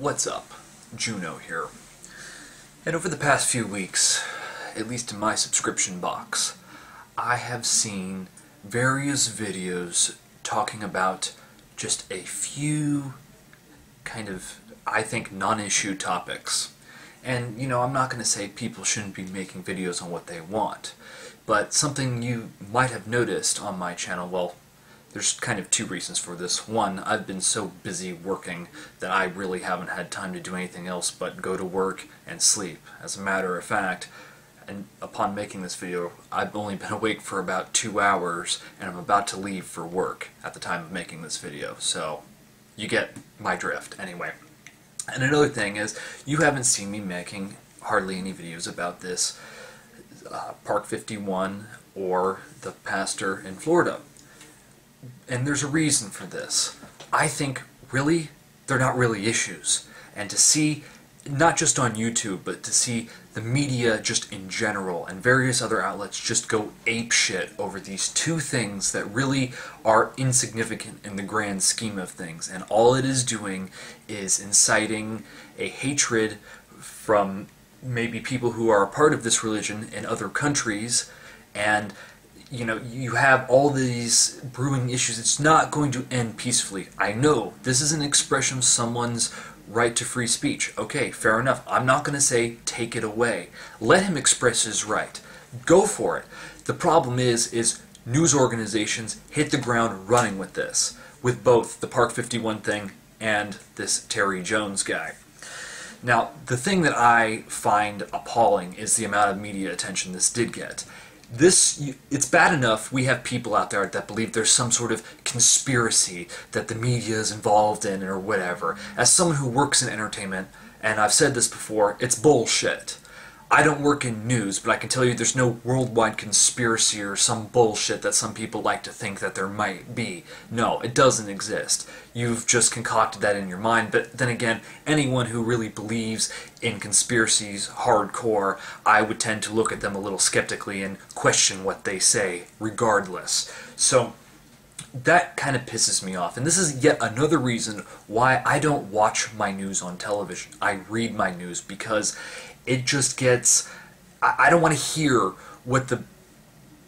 What's up? Juno here. And over the past few weeks, at least in my subscription box, I have seen various videos talking about just a few kind of, I think, non-issue topics. And, I'm not going to say people shouldn't be making videos on what they want, but something you might have noticed on my channel, well, there's kind of two reasons for this. One, I've been so busy working that I really haven't had time to do anything else but go to work and sleep. As a matter of fact, and upon making this video, I've only been awake for about 2 hours, and I'm about to leave for work at the time of making this video. So, you get my drift, anyway. And another thing is, you haven't seen me making hardly any videos about this Park 51 or the pastor in Florida. And there's a reason for this. I think, really, they're not really issues. And to see, not just on YouTube, but to see the media just in general and various other outlets just go apeshit over these two things that really are insignificant in the grand scheme of things. And all it is doing is inciting a hatred from maybe people who are a part of this religion in other countries, and you have all these brewing issues. It's not going to end peacefully. I know this is an expression of someone's right to free speech. Okay, fair enough. I'm not going to say take it away. Let him express his right. Go for it. The problem is news organizations hit the ground running with this, with both the Park 51 thing and this Terry Jones guy. Now, the thing that I find appalling is the amount of media attention this did get. It's bad enough we have people out there that believe there's some sort of conspiracy that the media is involved in or whatever. As someone who works in entertainment, and I've said this before, it's bullshit. I don't work in news, but I can tell you there's no worldwide conspiracy or some bullshit that some people like to think that there might be. No, it doesn't exist. You've just concocted that in your mind, but then again, anyone who really believes in conspiracies hardcore, I would tend to look at them a little skeptically and question what they say, regardless. So, that kind of pisses me off, and this is yet another reason why I don't watch my news on television. I read my news because it just gets... I don't want to hear what the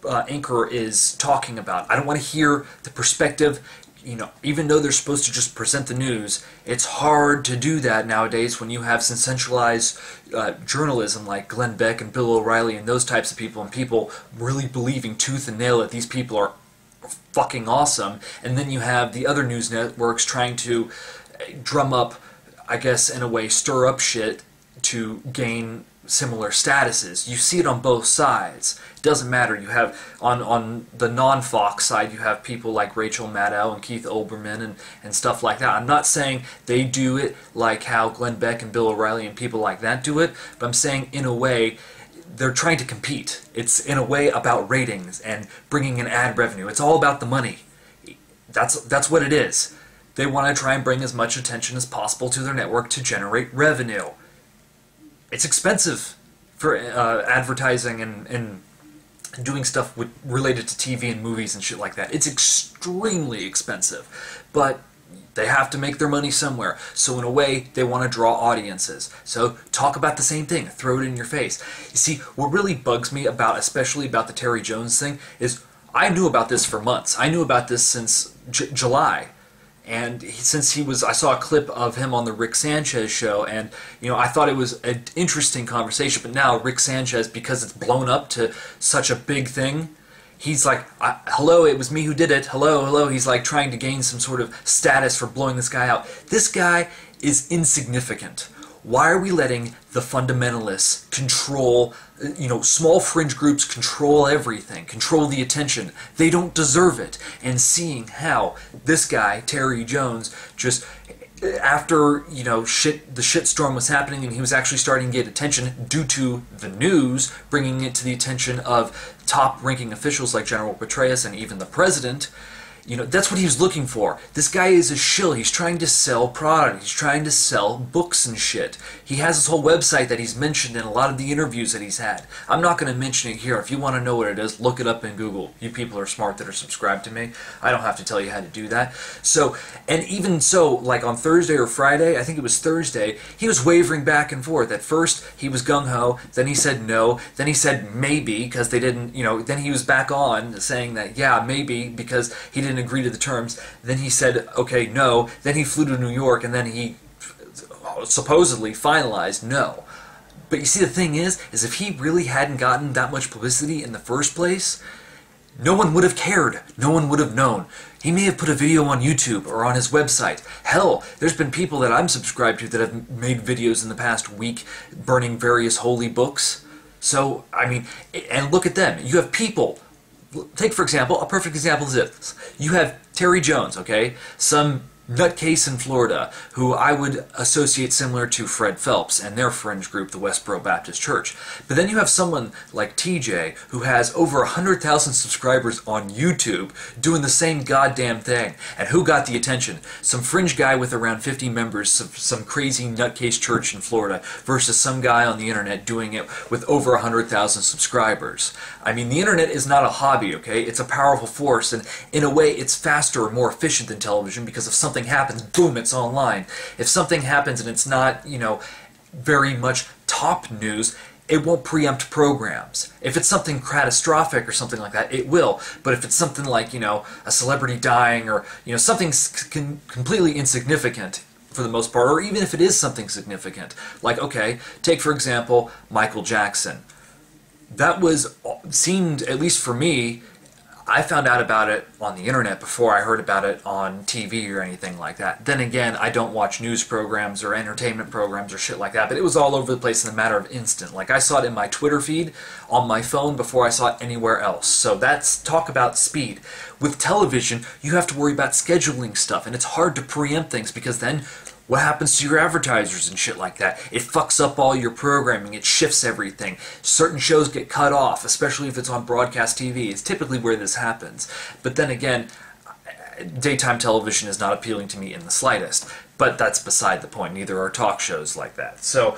anchor is talking about. I don't want to hear the perspective. Even though they're supposed to just present the news, it's hard to do that nowadays when you have sensationalized journalism like Glenn Beck and Bill O'Reilly and those types of people, and people really believing tooth and nail that these people are fucking awesome, and then you have the other news networks trying to drum up, I guess in a way, stir up shit to gain similar statuses. You see it on both sides. It doesn't matter. You have, on the non-Fox side, you have people like Rachel Maddow and Keith Olbermann and stuff like that. I'm not saying they do it like how Glenn Beck and Bill O'Reilly and people like that do it, but I'm saying, in a way, they're trying to compete. It's, in a way, about ratings and bringing in ad revenue. It's all about the money. That's what it is. They want to try and bring as much attention as possible to their network to generate revenue. It's expensive for advertising and doing stuff related to TV and movies and shit like that. It's extremely expensive, but they have to make their money somewhere. So in a way, they want to draw audiences. So talk about the same thing. Throw it in your face. You see, what really bugs me about, especially about the Terry Jones thing, is I knew about this for months. I knew about this since July. And I saw a clip of him on the Rick Sanchez show, and I thought it was an interesting conversation. But now Rick Sanchez, because it's blown up to such a big thing, he's like, hello, it was me who did it. Hello, hello. He's like trying to gain some sort of status for blowing this guy out. This guy is insignificant. Why are we letting the fundamentalists control, small fringe groups control everything, control the attention? They don't deserve it. And seeing how this guy, Terry Jones, just after, the shitstorm was happening and he was actually starting to get attention due to the news, bringing it to the attention of top-ranking officials like General Petraeus and even the president, You know, that's what he was looking for. This guy is a shill. He's trying to sell product. He's trying to sell books and shit. He has this whole website that he's mentioned in a lot of the interviews that he's had. I'm not going to mention it here. If you want to know what it is, look it up in Google. You people are smart that are subscribed to me. I don't have to tell you how to do that. So, and even so, like on Thursday or Friday, I think it was Thursday, he was wavering back and forth. At first, he was gung-ho. Then he said no. Then he said maybe, because they didn't, you know, then he was back on saying that, yeah, maybe, because he didn't agree to the terms. Then he said, okay, no. Then he flew to New York, and then he supposedly finalized no. But you see, the thing is if he really hadn't gotten that much publicity in the first place, no one would have cared. No one would have known. He may have put a video on YouTube or on his website. Hell, there's been people that I'm subscribed to that have made videos in the past week burning various holy books. So, I mean, and look at them. You have people. Take, for example, a perfect example is this. You have Terry Jones, okay? Some nutcase in Florida who I would associate similar to Fred Phelps and their fringe group, the Westboro Baptist Church. But then you have someone like TJ who has over 100,000 subscribers on YouTube doing the same goddamn thing. And who got the attention? Some fringe guy with around 50 members, some crazy nutcase church in Florida, versus some guy on the internet doing it with over 100,000 subscribers. I mean, the internet is not a hobby, okay? It's a powerful force, and in a way it's faster and more efficient than television, because if something happens, boom, it's online. If something happens and it's not, you know, very much top news, it won't preempt programs. If it's something catastrophic or something like that, it will. But if it's something like, you know, a celebrity dying, or, you know, something completely insignificant for the most part, or even if it is something significant, like, okay, take for example Michael Jackson. That seemed, at least for me, I found out about it on the internet before I heard about it on TV or anything like that. Then again, I don't watch news programs or entertainment programs or shit like that, but it was all over the place in a matter of instant. Like, I saw it in my Twitter feed on my phone before I saw it anywhere else. So that's talk about speed. With television, you have to worry about scheduling stuff, and it's hard to preempt things, because then what happens to your advertisers and shit like that? It fucks up all your programming. It shifts everything. Certain shows get cut off, especially if it's on broadcast TV. It's typically where this happens. But then again, daytime television is not appealing to me in the slightest. But that's beside the point. Neither are talk shows like that. So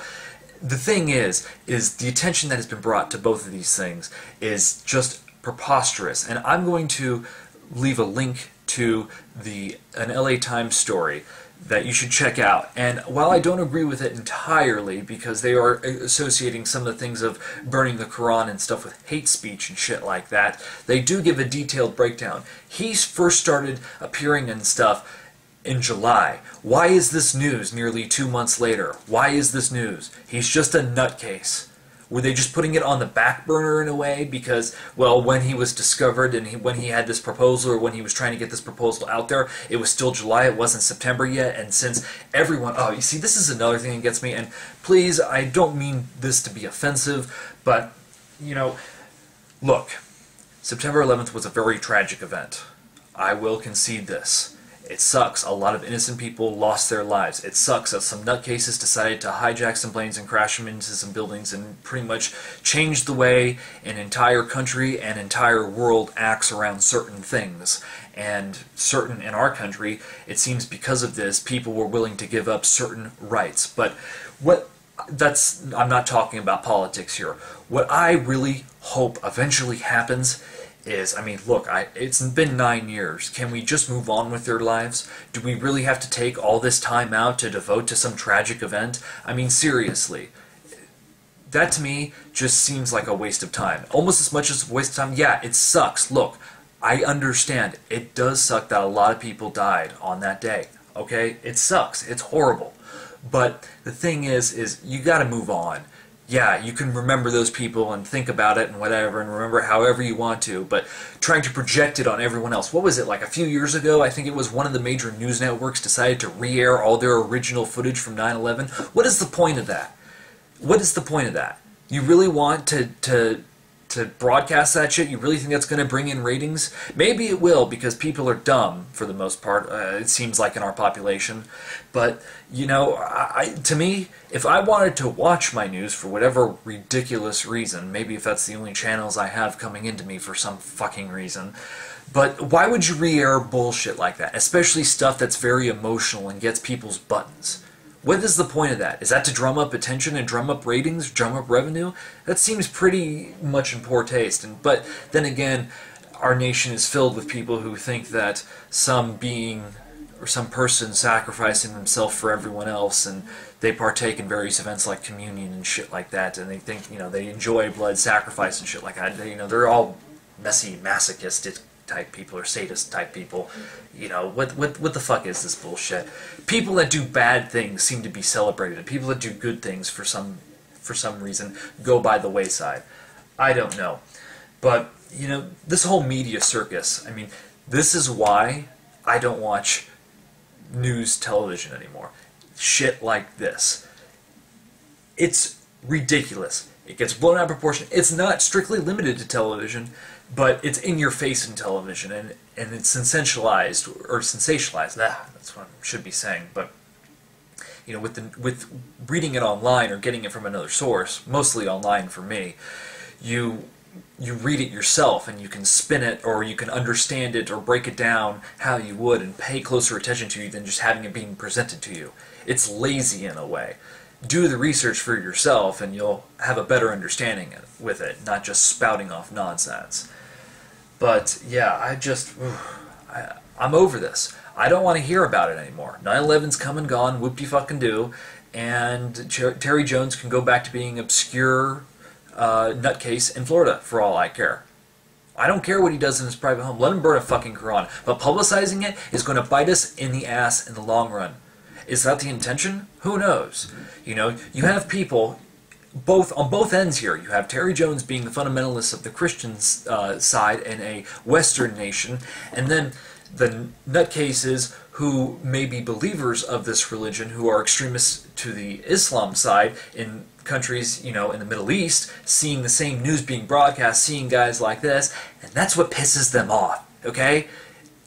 the thing is the attention that has been brought to both of these things is just preposterous. And I'm going to leave a link to an LA Times story that you should check out. And while I don't agree with it entirely, because they are associating some of the things of burning the Quran and stuff with hate speech and shit like that, they do give a detailed breakdown. He first started appearing in stuff in July. Why is this news nearly 2 months later? Why is this news? He's just a nutcase. Were they just putting it on the back burner in a way because, well, when he was discovered and when he had this proposal, or when he was trying to get this proposal out there, it was still July, it wasn't September yet, and since everyone, oh, you see, this is another thing that gets me, and please, I don't mean this to be offensive, but, you know, look, September 11th was a very tragic event. I will concede this. It sucks. A lot of innocent people lost their lives. It sucks that some nutcases decided to hijack some planes and crash them into some buildings and pretty much change the way an entire country and entire world acts around certain things. And certain, in our country, it seems because of this, people were willing to give up certain rights. But I'm not talking about politics here. What I really hope eventually happens is, I mean, look, it's been 9 years. Can we just move on with their lives? Do we really have to take all this time out to devote to some tragic event? I mean, seriously. That to me just seems like a waste of time. Almost as much as a waste of time. Yeah, it sucks. Look, I understand. It does suck that a lot of people died on that day. Okay? It sucks. It's horrible. But the thing is you gotta move on. Yeah, you can remember those people and think about it and whatever, and remember however you want to, but trying to project it on everyone else. What was it, like a few years ago? I think it was one of the major news networks decided to re-air all their original footage from 9/11. What is the point of that? What is the point of that? You really want to to broadcast that shit? You really think that's going to bring in ratings? Maybe it will, because people are dumb for the most part, it seems like, in our population. But, you know, to me, if I wanted to watch my news for whatever ridiculous reason, maybe if that's the only channels I have coming into me for some fucking reason, but why would you re-air bullshit like that? Especially stuff that's very emotional and gets people's buttons. What is the point of that? Is that to drum up attention and drum up ratings, drum up revenue? That seems pretty much in poor taste. But then again, our nation is filled with people who think that some being or some person sacrificing themselves for everyone else, and they partake in various events like communion and shit like that, and they think, you know, they enjoy blood sacrifice and shit like that. You know, they're all messy, masochistic type people or sadist type people. You know, what the fuck is this bullshit? People that do bad things seem to be celebrated, and people that do good things for some reason go by the wayside. I don't know. But, you know, this whole media circus, I mean, this is why I don't watch news television anymore. Shit like this. It's ridiculous. It gets blown out of proportion. It's not strictly limited to television, but it's in your face in television, and it's sensationalized. That's what I should be saying. But you know, with reading it online or getting it from another source, mostly online for me, you read it yourself and you can spin it, or you can understand it or break it down how you would and pay closer attention to you than just having it being presented to you. It's lazy in a way. Do the research for yourself and you'll have a better understanding with it, not just spouting off nonsense. But yeah, I'm over this. I don't want to hear about it anymore. 9/11's come and gone, whoop-de-fucking-do, and Terry Jones can go back to being obscure nutcase in Florida for all I care. I don't care what he does in his private home. Let him burn a fucking Quran. But publicizing it is going to bite us in the ass in the long run. Is that the intention? Who knows? You know, you have people on both ends here. You have Terry Jones being the fundamentalist of the Christian side in a Western nation, and then the nutcases who may be believers of this religion, who are extremists to the Islam side in countries, you know, in the Middle East, seeing the same news being broadcast, seeing guys like this, and that's what pisses them off, okay?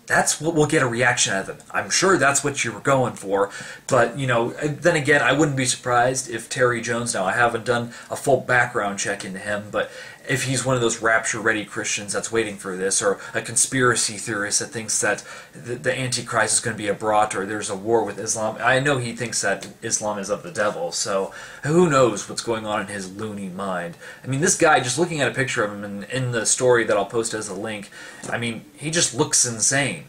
That's what will get a reaction out of them. I'm sure that's what you were going for, but, you know, then again, I wouldn't be surprised if Terry Jones, now I haven't done a full background check into him, but if he's one of those rapture-ready Christians that's waiting for this, or a conspiracy theorist that thinks that the Antichrist is going to be brought, or there's a war with Islam. I know he thinks that Islam is of the devil, so who knows what's going on in his loony mind. I mean, this guy, just looking at a picture of him in the story that I'll post as a link, I mean, he just looks insane.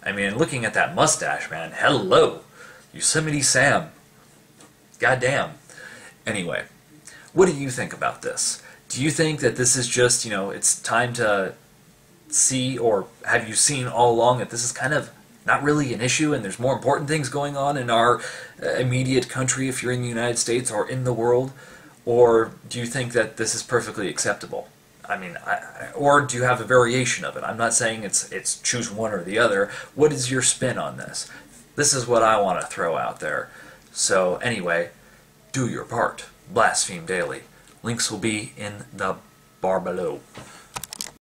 I mean, looking at that mustache, man, hello, Yosemite Sam. Goddamn. Anyway, what do you think about this? Do you think that this is just, you know, it's time to see, or have you seen all along that this is kind of not really an issue and there's more important things going on in our immediate country if you're in the United States or in the world? Or do you think that this is perfectly acceptable? I mean, or do you have a variation of it? I'm not saying it's choose one or the other. What is your spin on this? This is what I want to throw out there. So anyway, do your part. Blaspheme daily. Links will be in the bar below.